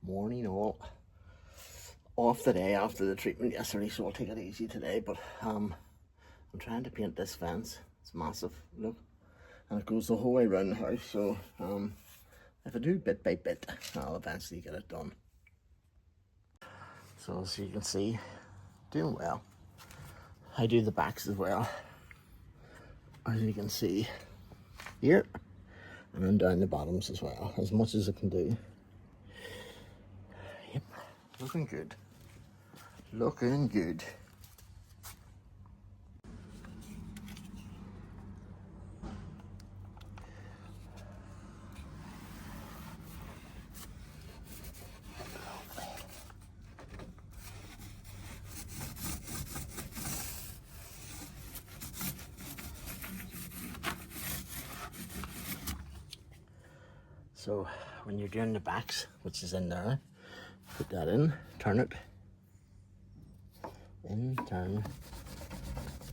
Morning all. Off the day after the treatment yesterday, so I'll take it easy today. But I'm trying to paint this fence. It's massive, look, and it goes the whole way around the house. So if I do bit by bit, I'll eventually get it done. So as you can see, doing well. I do the backs as well, as you can see here, and then down the bottoms as well, as much as I can do. Yep, looking good. Looking good. So when you're doing the backs, which is in there, put that in, turn it, in, turn,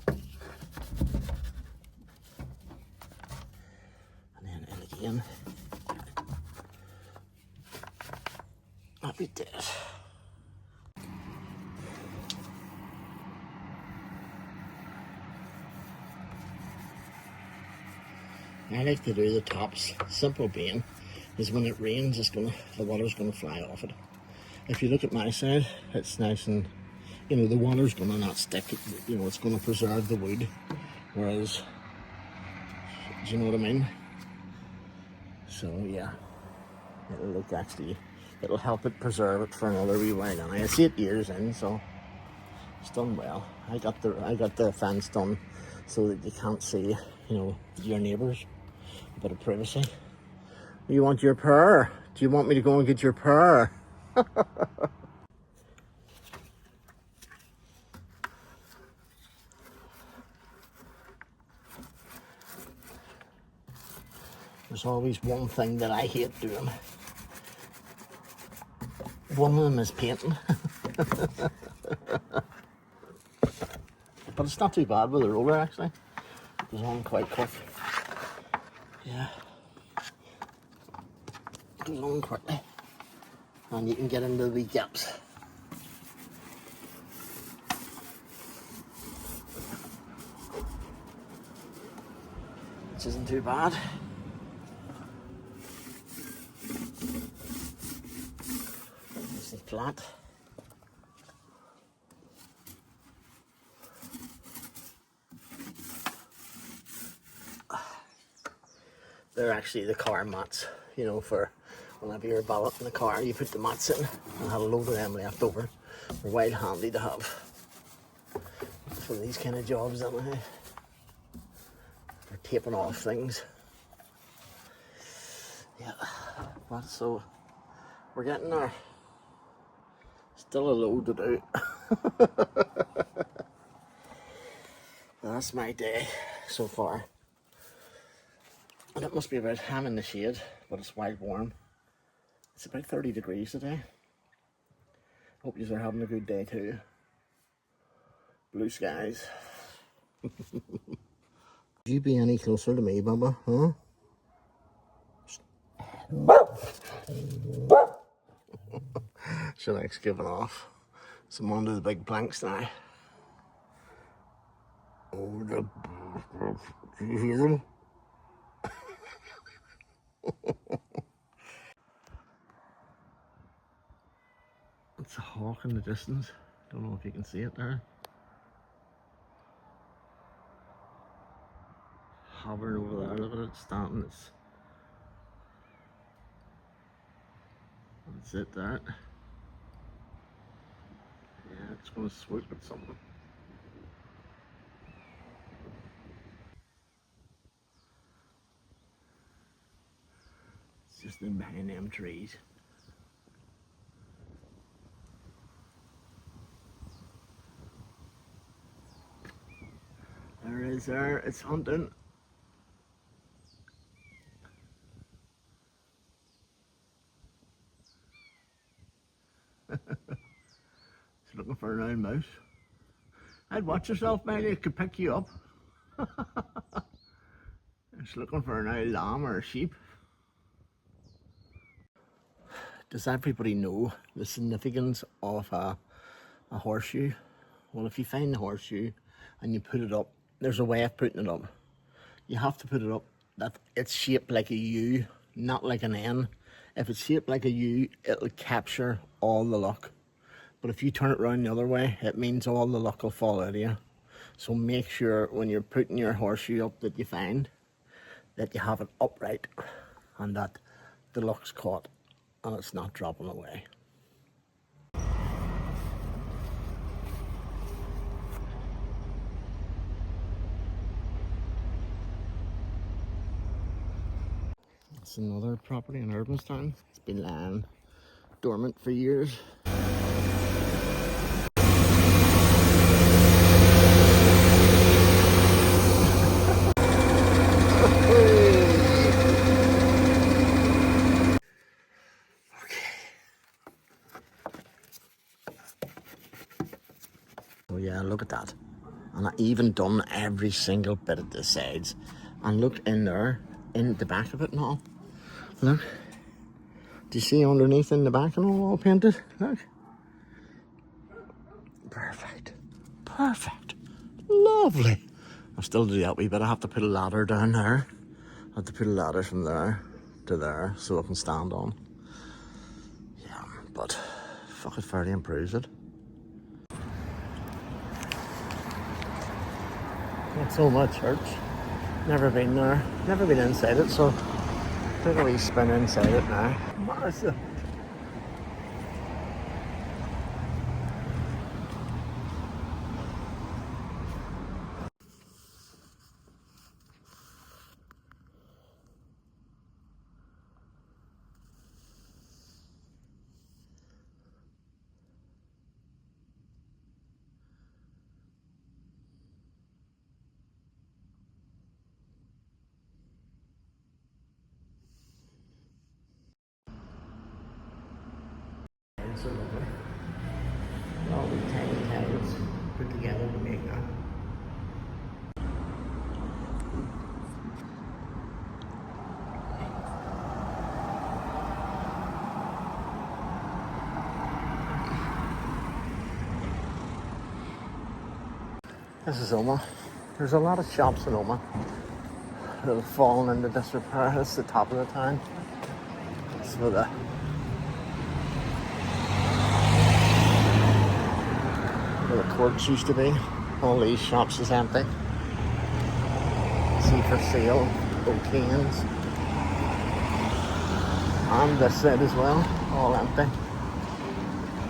and then in again. Happy days. I like to do the tops, simple being, is when it rains, the water's gonna fly off it. If you look at my side, it's nice and, the water's gonna not stick, it's gonna preserve the wood. Whereas, do you know what I mean? So yeah, it'll help it preserve it for another wee while. And I see it years in, so it's done well. I got the fence done so that you can't see, your neighbours. A bit of privacy. You want your purr? Do you want me to go and get your purr? There's always one thing that I hate doing. One of them is painting. But it's not too bad with the roller, actually. It goes on quite quick. Yeah. It goes on quickly. And you can get into the wee gaps. Which isn't too bad. This is flat. They're actually the car mats, for whenever you're balloting the car, you put the mats in. I have a load of them left over. They're quite handy to have for these kind of jobs, anyway. For taping off things. Yeah, but so we're getting there. Still a load to do. That's my day so far. And it must be about, I'm in the shade, but it's quite warm. It's about 30 degrees today. Hope you are having a good day too. Blue skies. Would you be any closer to me, Bubba? Huh? She likes giving off. So I'm under the big planks now. Oh, do you hear them? It's a hawk in the distance. Don't know if you can see it there. Hovering over there, look at it standing. That's it there. Yeah, it's going to swoop at something. It's just in behind them trees. There it is there, it's hunting. It's looking for an old mouse. I'd watch yourself, maybe it could pick you up. It's looking for an old lamb or a sheep. Does everybody know the significance of a horseshoe? Well, if you find the horseshoe and you put it up, there's a way of putting it up. You have to put it up that it's shaped like a U, not like an N. If it's shaped like a U, it'll capture all the luck. But if you turn it around the other way, it means all the luck will fall out of you. So make sure when you're putting your horseshoe up that you find that you have it upright and that the luck's caught and it's not dropping away. It's another property in Urbanstown. It's been lying dormant for years. Oh yeah, look at that. And I even done every single bit at the sides. And look in there, in the back of it and all. Look. Do you see underneath in the back and all painted? Look. Perfect. Perfect. Lovely. I'll still do that wee bit. I have to put a ladder down there. I have to put a ladder from there to there so I can stand on. Yeah, but fuck it, fairly improves it. Not so much church. Never been there. Never been inside it, so take a wee spin inside it now. Massive. So lovely. All the tiny tiles put together to make that. This is Oma. There's a lot of shops in Oma that have fallen into disrepair. This is the top of the town. It's where the courts used to be. All these shops is empty. See for sale, O'Kane's. And this side as well, all empty.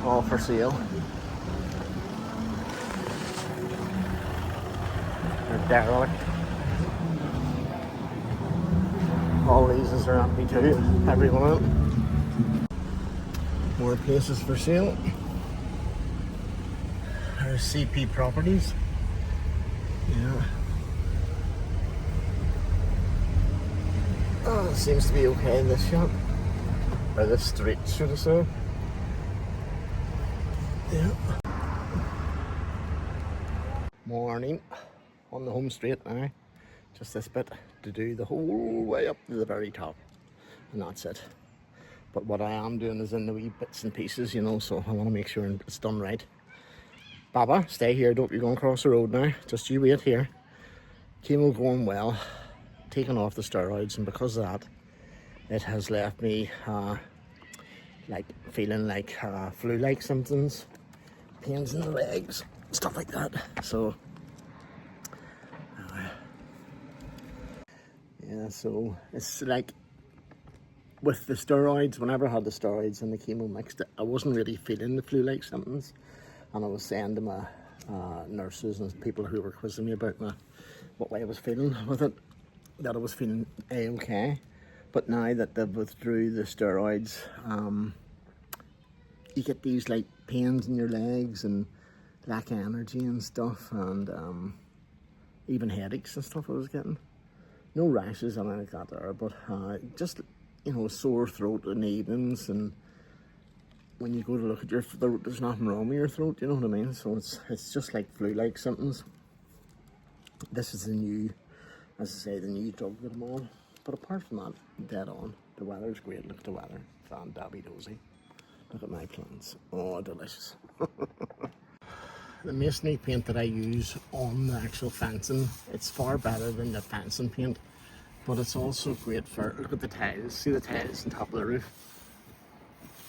All for sale. They're derelict. All these are empty too, every one of them. More places for sale. There's CP Properties. Yeah. Oh, it seems to be okay in this shop. Or this street, should I say. Yeah. Morning. On the home straight now. Just this bit to do the whole way up to the very top. And that's it. But what I am doing is in the wee bits and pieces, you know, so I want to make sure it's done right. Baba, stay here, don't be going across the road now. Just you wait here. Chemo going well. Taken off the steroids, and because of that, it has left me like feeling like flu-like symptoms, pains in the legs, stuff like that. So yeah, so it's like with the steroids, whenever I had the steroids and the chemo mixed, I wasn't really feeling the flu-like symptoms. And I was saying to my nurses and people who were quizzing me about what way I was feeling with it, that I was feeling A-okay. But now that they've withdrew the steroids, you get these like pains in your legs and lack of energy and stuff, and even headaches and stuff I was getting. No rashes or anything like that there, but just, you know, sore throat in the evenings, and when you go to look at your throat, there's nothing wrong with your throat, you know what I mean? So it's just like flu-like symptoms. This is the new, as I say, the new drug that I'm on. But apart from that, dead on. The weather's great. Look at the weather. Fan dabby dozy. Look at my plants. Oh, delicious. The masonry paint that I use on the actual fencing, it's far better than the fencing paint, but it's also great for, look at the tiles, see the tiles on top of the roof?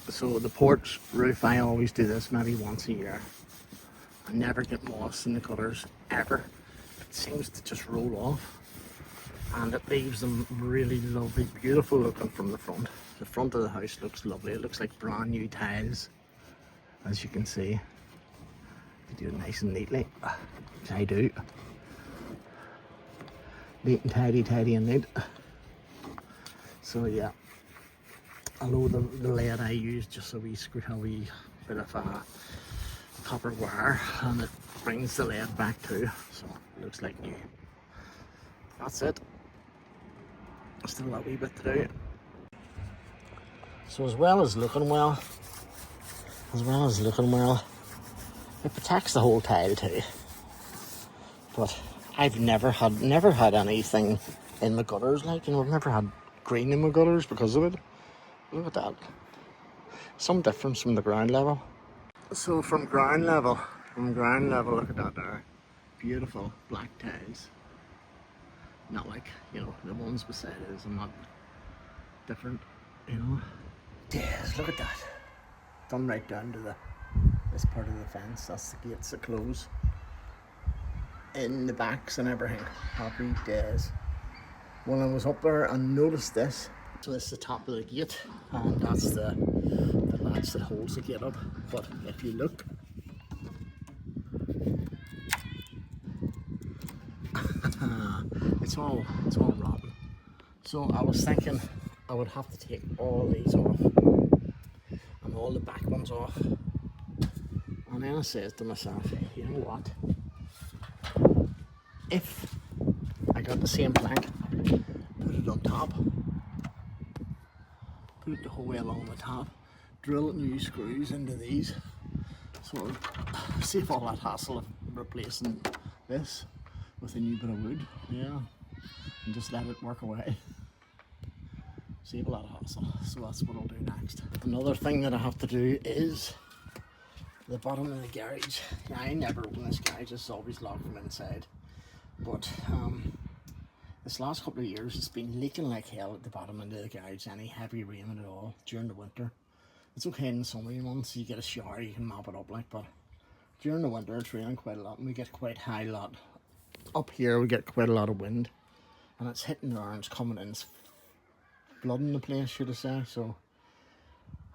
So the porch roof, I always do this maybe once a year. I never get moss in the gutters, ever. It seems to just roll off, and it leaves them really lovely, beautiful looking from the front. The front of the house looks lovely. It looks like brand new tiles, as you can see. You do it nice and neatly, which I do. Neat and tidy, tidy and neat. So yeah, although the lead I use just a wee bit of copper wire, and it brings the lead back too, so it looks like new. That's it. Still a wee bit to do. So as well as looking well, it protects the whole tile too. But I've never had anything in my gutters, like, you know, I've never had green in my gutters because of it. Look at that. Some difference from the ground level. So from ground level, look at that there. Beautiful black tiles. Not like, you know, the ones beside it is not different, you know. Yes, look at that. Done right down to this part of the fence. That's the gates that close. In the backs and everything. Happy days. When I was up there and noticed this, so this is the top of the gate, and that's the latch that holds the gate up. But if you look, it's all rotten. So I was thinking I would have to take all these off and all the back ones off. And then I said to myself, you know what? If I got the same plank, put it on top, put it the whole way along the top, drill new screws into these, so save all that hassle of replacing this with a new bit of wood, yeah, and just let it work away. Save a lot of hassle, so that's what I'll do next. Another thing that I have to do is the bottom of the garage. Yeah, I never open this garage, it's always locked from inside. But this last couple of years it's been leaking like hell at the bottom of the garage, any heavy rain at all during the winter. It's okay in the summer months, you get a shower, you can mop it up like, but during the winter it's raining quite a lot and we get quite high lot. Up here we get quite a lot of wind and it's hitting there and it's coming in, it's flooding the place, should I say. So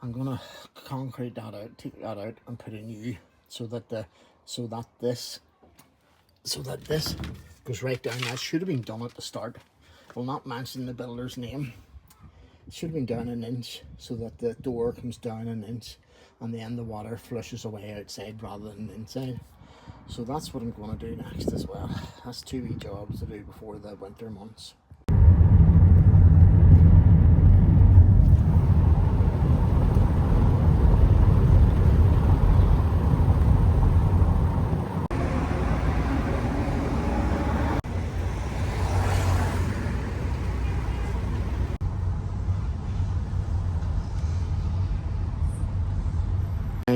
I'm gonna concrete that out, take that out and put a new, so that this goes right down. That should have been done at the start. We'll not mention the builder's name. It should have been down an inch so that the door comes down an inch and then the water flushes away outside rather than inside. So that's what I'm going to do next as well. That's 2 wee jobs to do before the winter months.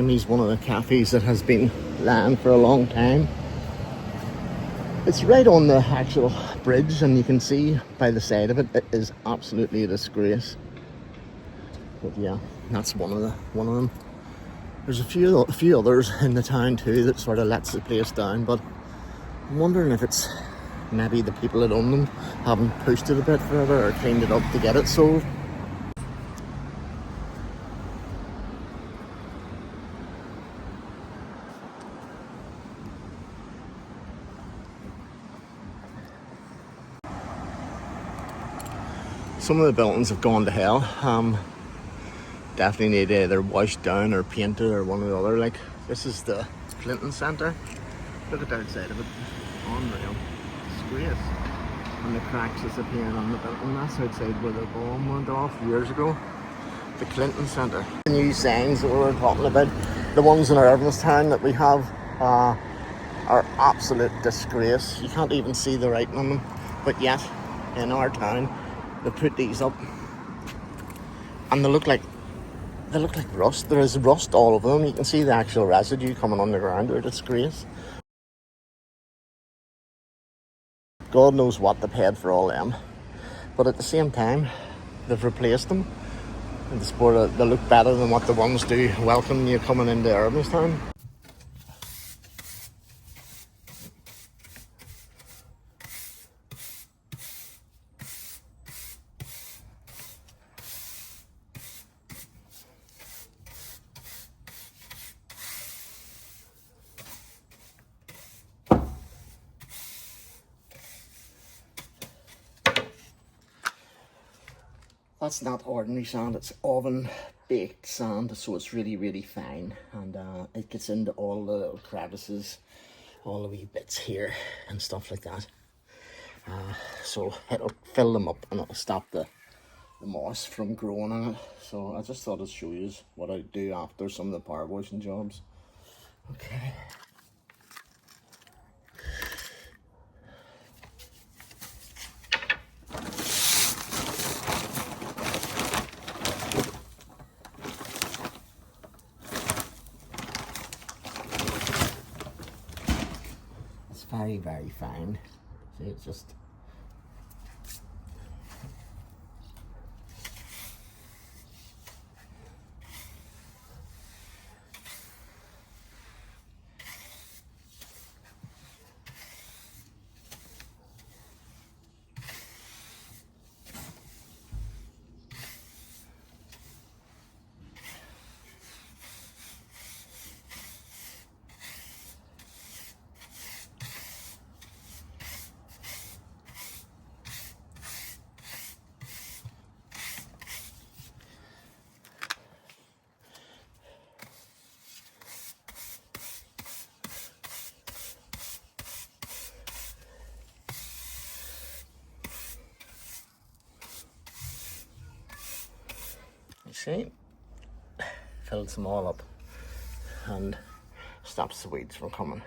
He's one of the cafes that has been lying for a long time. It's right on the actual bridge and you can see by the side of it, it is absolutely a disgrace. But yeah, that's one of them. There's a few others in the town too that sort of lets the place down, but I'm wondering if it's maybe the people that own them haven't pushed it a bit further or cleaned it up to get it sold. Some of the buildings have gone to hell. Definitely need to either washed down or painted or one or the other. Like, this is the Clinton Centre. Look at the outside of it. Unreal. Disgrace. And the cracks disappearing on the building. That's outside where the bomb went off years ago. The Clinton Centre. The new signs that we were talking about, the ones in our Irvinstown that we have, are absolute disgrace. You can't even see the writing on them. But yet, in our town, they put these up and they look like they look like rust. There is rust all over them. You can see the actual residue coming on the ground. They're disgrace. God knows what they paid for all them. But at the same time, they've replaced them. In the sport, they look better than what the ones do welcoming you coming into Irvinstown. That's not ordinary sand, it's oven baked sand, so it's really, really fine, and it gets into all the little crevices, all the wee bits here and stuff like that. So it'll fill them up and it'll stop the moss from growing on it. So I just thought I'd show you what I do after some of the power washing jobs. Okay. It's very, very fine. See, it's just see, fills them all up and stops the weeds from coming.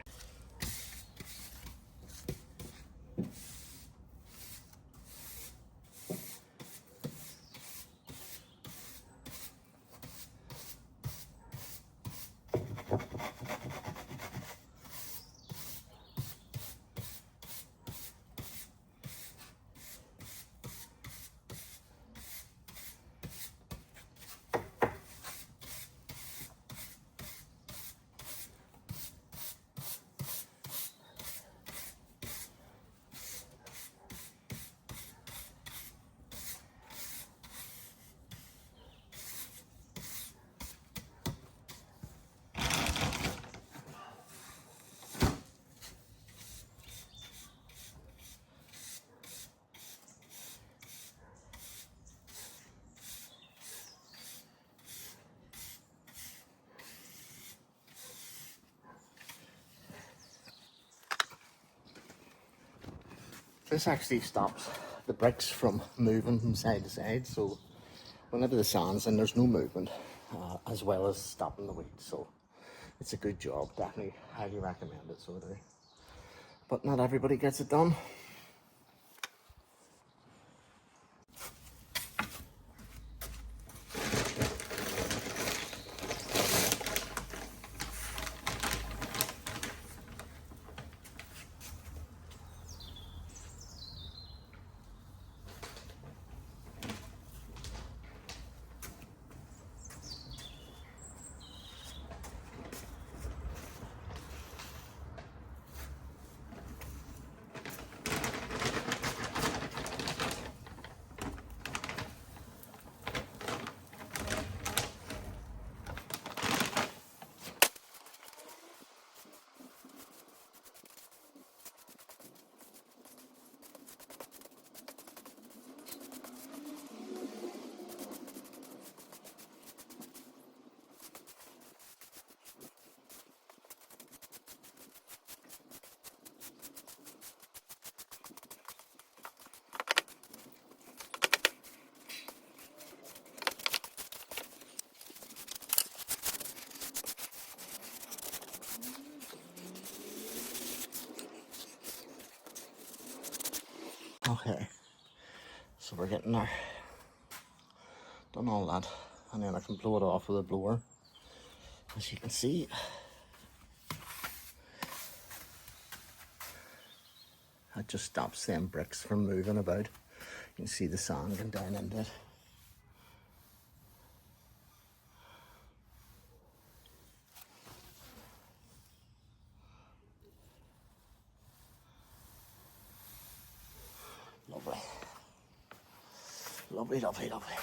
This actually stops the bricks from moving from side to side, so whenever the sand's in, there's no movement, as well as stopping the weeds. So it's a good job. Definitely highly recommend it. So do. But not everybody gets it done. Okay, so we're getting there. Done all that. and then I can blow it off with a blower. As you can see, that just stops them bricks from moving about. You can see the sand going down into it. Lovely. Lovely, lovely, lovely.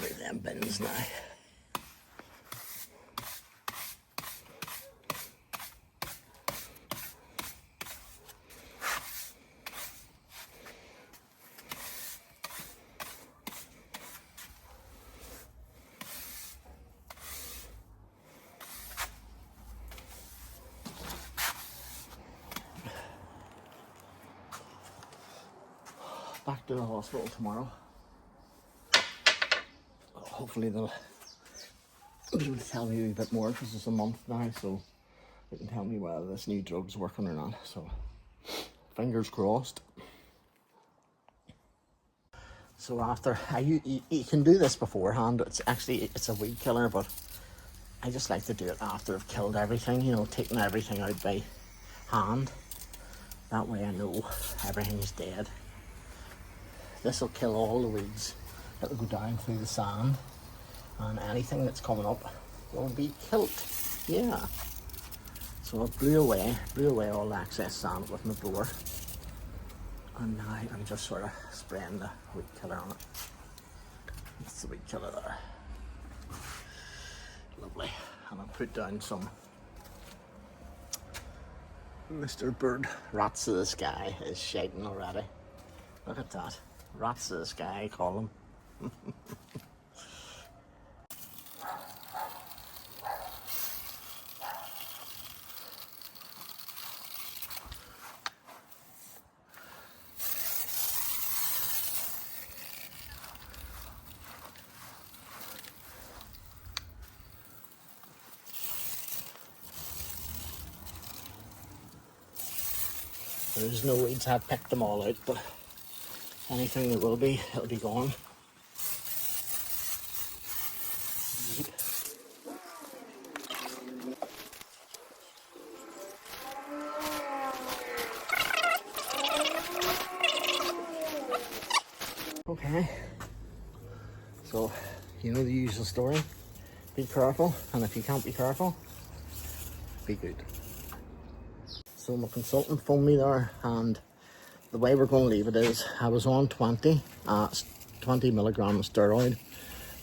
Look at them bins now. Back to the hospital tomorrow. Hopefully they'll be able to tell me a wee bit more, because it's a month now, so they can tell me whether this new drug's working or not. So fingers crossed. So after you can do this beforehand. It's a weed killer, but I just like to do it after I've killed everything, you know, taking everything out by hand. That way I know everything's dead. This will kill all the weeds that will go down through the sand, and anything that's coming up will be killed. Yeah. So I blew away all the excess sand with my blower, and now I'm just sort of spraying the weed killer on it. That's the weed killer there. Lovely. And I'll put down some Mr. Bird. Rats of the sky is shouting already. Look at that. Rats of the sky, I call them. There's no weeds, I've picked them all out, but anything that will be, it'll be gone. Okay, so you know the usual story. Be careful, and if you can't be careful, be good. So my consultant phoned me there, and the way we're going to leave it is I was on 20 milligrams of steroid,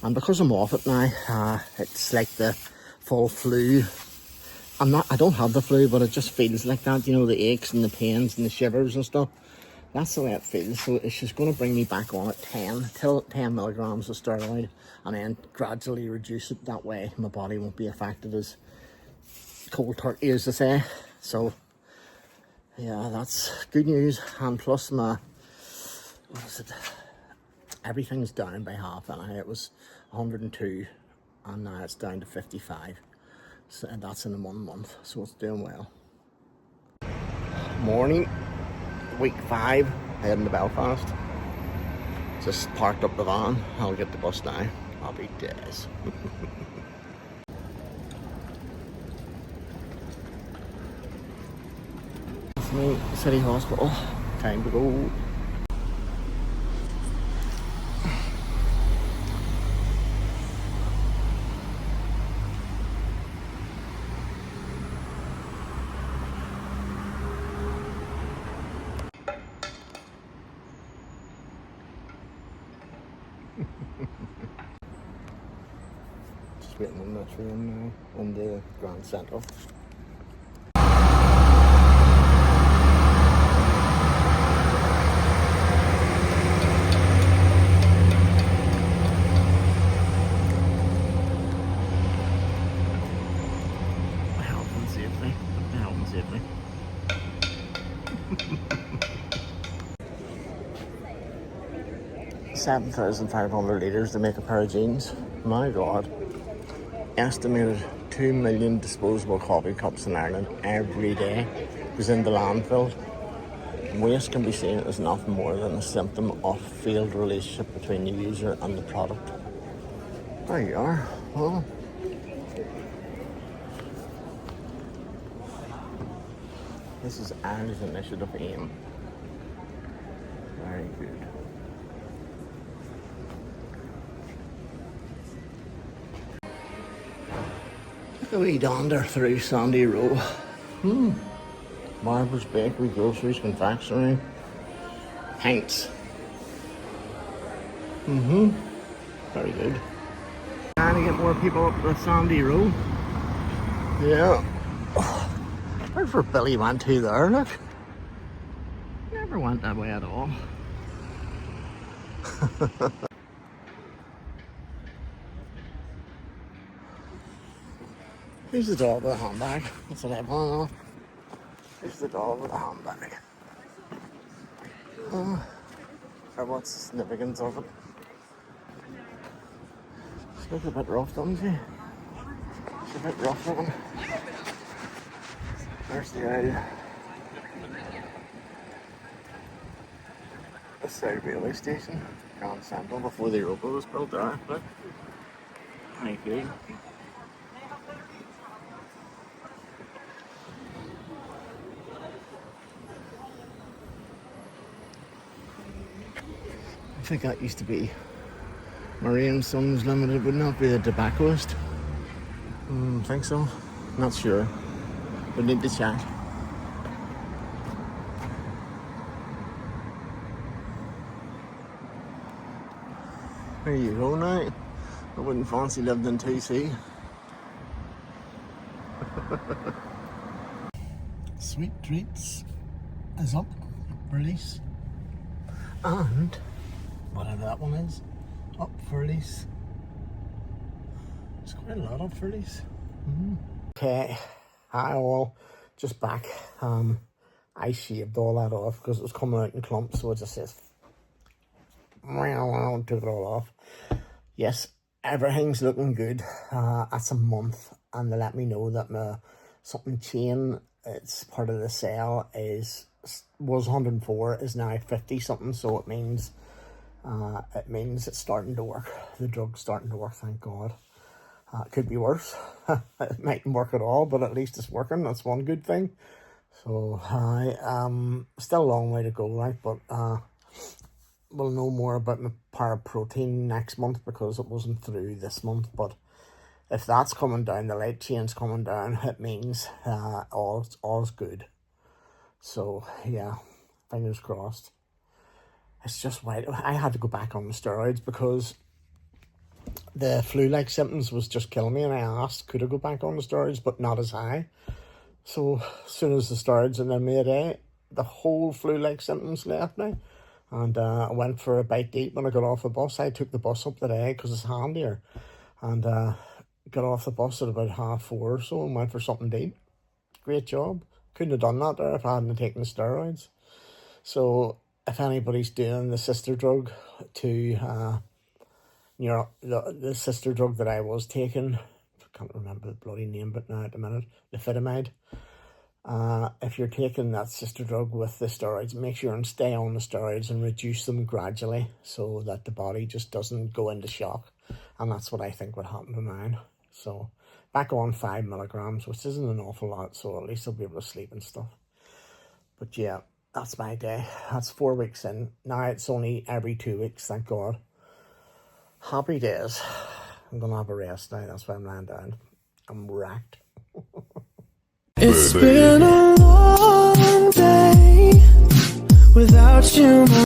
and because I'm off it now, it's like the full flu. I don't have the flu, but it just feels like that, you know, the aches and the pains and the shivers and stuff. That's the way it feels. So it's just going to bring me back on at 10 milligrams of steroid, and then gradually reduce it. That way my body won't be affected as cold turkey, as they say. So yeah, that's good news. And plus everything's down by half. And it was 102, and now it's down to 55. So, and that's in 1 month, so it's doing well. Morning, week 5, heading to Belfast. Just parked up the van. I'll get the bus now. I'll be days. City Hospital, time to go. Just waiting on the train now on the Grand Central. 7,500 litres to make a pair of jeans. My God. Estimated 2 million disposable coffee cups in Ireland every day goes into landfill. Waste can be seen as nothing more than a symptom of failed relationship between the user and the product. There you are. Well, this is Ireland's initiative AIM. Very good. Look a wee dander through Sandy Row. Barbers, bakery, groceries, confectionery, paints. Very good. Trying to get more people up the Sandy Row. Yeah. Where's where Billy went to there, look. Never went that way at all. Who's the dog with a handbag? That's what I want to know. Who's the dog with a handbag? Or what's the significance of it? It's looking a bit rough, doesn't she? It's a bit rough looking. There's the area. The South Railway Station, Grand Central, before the Europa was built there. Look. Very good. I think that used to be Murray and Sons Limited, would not be the tobaccoist. I think so. Not sure. We need to check. There you go now. I wouldn't fancy lived in 2C. Sweet Treats is up for release. And whatever that one is, up for release. It's quite a lot up for release. Okay, hi all, just back. I shaved all that off because it was coming out in clumps, so it just says took it all off. Yes, everything's looking good. That's a month, and they let me know that my something chain, it's part of the sale, was 104, is now 50 something, so it means it's starting to work. The drug's starting to work, thank God. It could be worse. It mightn't work at all, but at least it's working. That's one good thing. So still a long way to go, right? But we'll know more about my paraprotein next month because it wasn't through this month. But if that's coming down, the light chain's coming down, it means all's good. So yeah, fingers crossed. It's just right. I had to go back on the steroids because the flu-like symptoms was just killing me, and I asked, could I go back on the steroids, but not as high. So as soon as the steroids in there made the whole flu-like symptoms left now. And I went for a bite to eat when I got off the bus. I took the bus up today because it's handier. And got off the bus at about 4:30 or so and went for something to eat. Great job. Couldn't have done that there if I hadn't taken the steroids. So if anybody's doing the sister drug to, the sister drug that I was taking, I can't remember the bloody name, but now at the minute, the Fitamide. If you're taking that sister drug with the steroids, make sure and stay on the steroids and reduce them gradually so that the body just doesn't go into shock. And that's what I think would happen to mine. So back on 5 milligrams, which isn't an awful lot, so at least I'll be able to sleep and stuff. But yeah, that's my day. That's 4 weeks in. Now it's only every 2 weeks, thank God. Happy days. I'm going to have a rest now. That's why I'm lying down. I'm wrecked. It's been a long day without you.